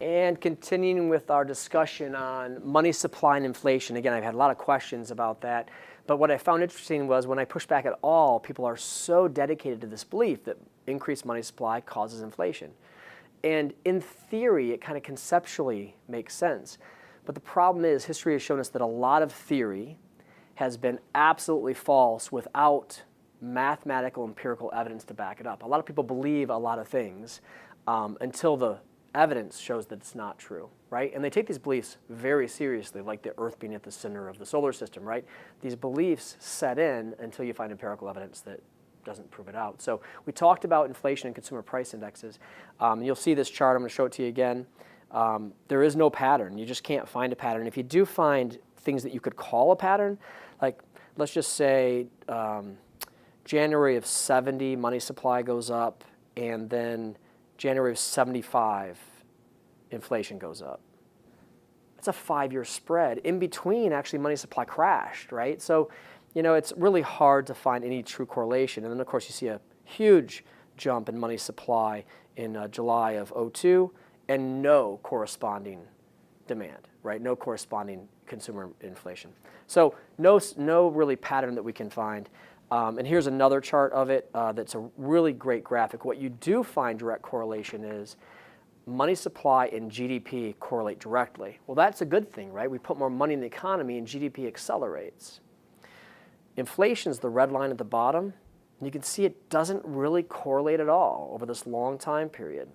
And continuing with our discussion on money supply and inflation. Again, I've had a lot of questions about that. But what I found interesting was when I push back at all, people are so dedicated to this belief that increased money supply causes inflation. And in theory, it kind of conceptually makes sense. But the problem is history has shown us that a lot of theory has been absolutely false without mathematical, empirical evidence to back it up. A lot of people believe a lot of things until the evidence shows that it's not true, right? And they take these beliefs very seriously, like the Earth being at the center of the solar system, right? These beliefs set in until you find empirical evidence that doesn't prove it out. So we talked about inflation and consumer price indexes. You'll see this chart. I'm going to show it to you again. There is no pattern. You just can't find a pattern. If you do find things that you could call a pattern, like let's just say January of 70, money supply goes up, and then January of 75, inflation goes up. That's a 5-year spread. In between, actually, money supply crashed, right? So, it's really hard to find any true correlation. And then, of course, you see a huge jump in money supply in July of '02 and no corresponding demand, right? No corresponding consumer inflation. So no really pattern that we can find. And here's another chart of it that's a really great graphic. What you do find direct correlation is money supply and GDP correlate directly. Well, that's a good thing, right? We put more money in the economy and GDP accelerates. Inflation is the red line at the bottom. And you can see it doesn't really correlate at all over this long time period.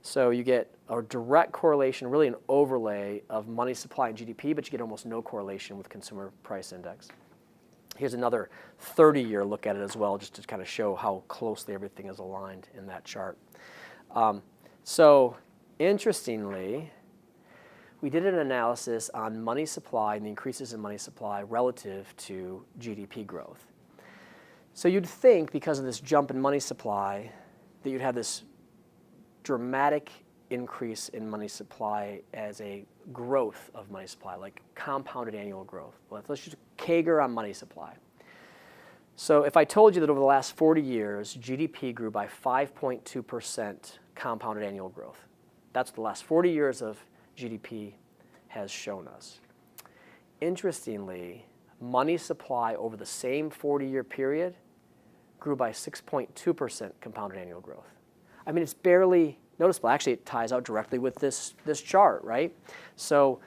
So you get a direct correlation, really an overlay of money supply and GDP, but you get almost no correlation with consumer price index. Here's another 30-year look at it as well, just to kind of show how closely everything is aligned in that chart. So interestingly, we did an analysis on money supply and the increases in money supply relative to GDP growth. So you'd think because of this jump in money supply that you'd have this dramatic increase in money supply as a growth of money supply, like compounded annual growth. Let's just CAGR on money supply. So if I told you that over the last 40 years, GDP grew by 5.2% compounded annual growth, that's what the last 40 years of GDP has shown us. Interestingly, money supply over the same 40-year period grew by 6.2% compounded annual growth. I mean, it's barely noticeable. Actually, it ties out directly with this chart, right? So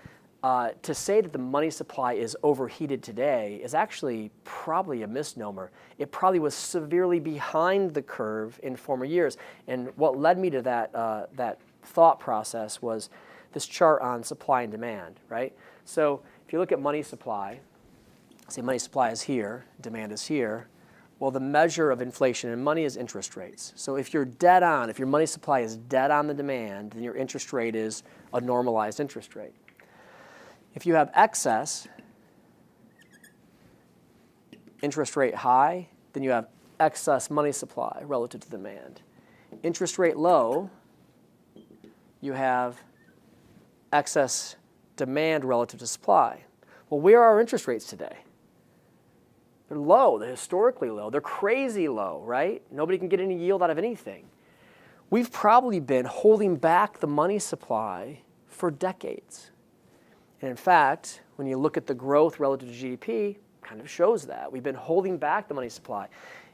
to say that the money supply is overheated today is actually probably a misnomer. It probably was severely behind the curve in former years. And what led me to that thought process was this chart on supply and demand, right? So if you look at money supply, say money supply is here, demand is here. Well, the measure of inflation in money is interest rates. So if you're dead on, if your money supply is dead on the demand, then your interest rate is a normalized interest rate. If you have excess, interest rate high, then you have excess money supply relative to demand. Interest rate low, you have excess demand relative to supply. Well, where are our interest rates today? They're low. They're historically low. They're crazy low, right? Nobody can get any yield out of anything. We've probably been holding back the money supply for decades. And in fact, when you look at the growth relative to GDP, kind of shows that. We've been holding back the money supply.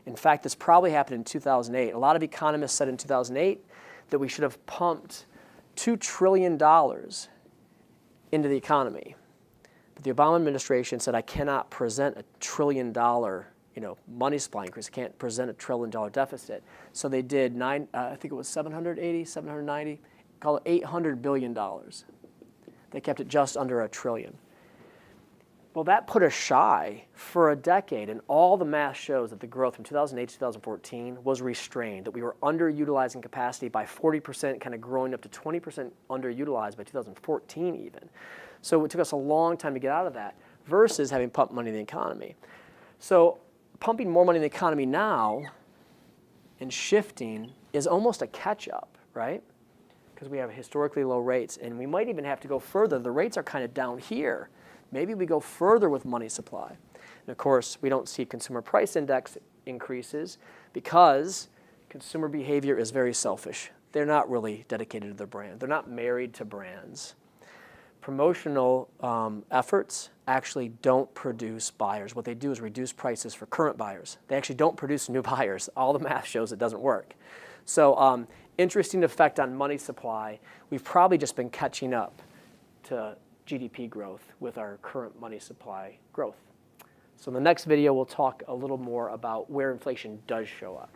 In fact, this probably happened in 2008. A lot of economists said in 2008 that we should have pumped $2 trillion into the economy. But the Obama administration said, I cannot present $1 trillion money supply increase. I can't present $1 trillion deficit. So they did I think it was 790, call it $800 billion. They kept it just under $1 trillion. Well, that put us shy for a decade, and all the math shows that the growth from 2008 to 2014 was restrained, that we were underutilizing capacity by 40%, kind of growing up to 20% underutilized by 2014 even. So it took us a long time to get out of that versus having pumped money in the economy. So pumping more money in the economy now and shifting is almost a catch-up, right? Because we have historically low rates, and we might even have to go further. The rates are kind of down here. Maybe we go further with money supply. And of course, we don't see consumer price index increases because consumer behavior is very selfish. they're not really dedicated to their brand. They're not married to brands. Promotional efforts actually don't produce buyers. What they do is reduce prices for current buyers. They actually don't produce new buyers. All the math shows it doesn't work. So interesting effect on money supply. We've probably just been catching up to GDP growth with our current money supply growth. So in the next video, we'll talk a little more about where inflation does show up.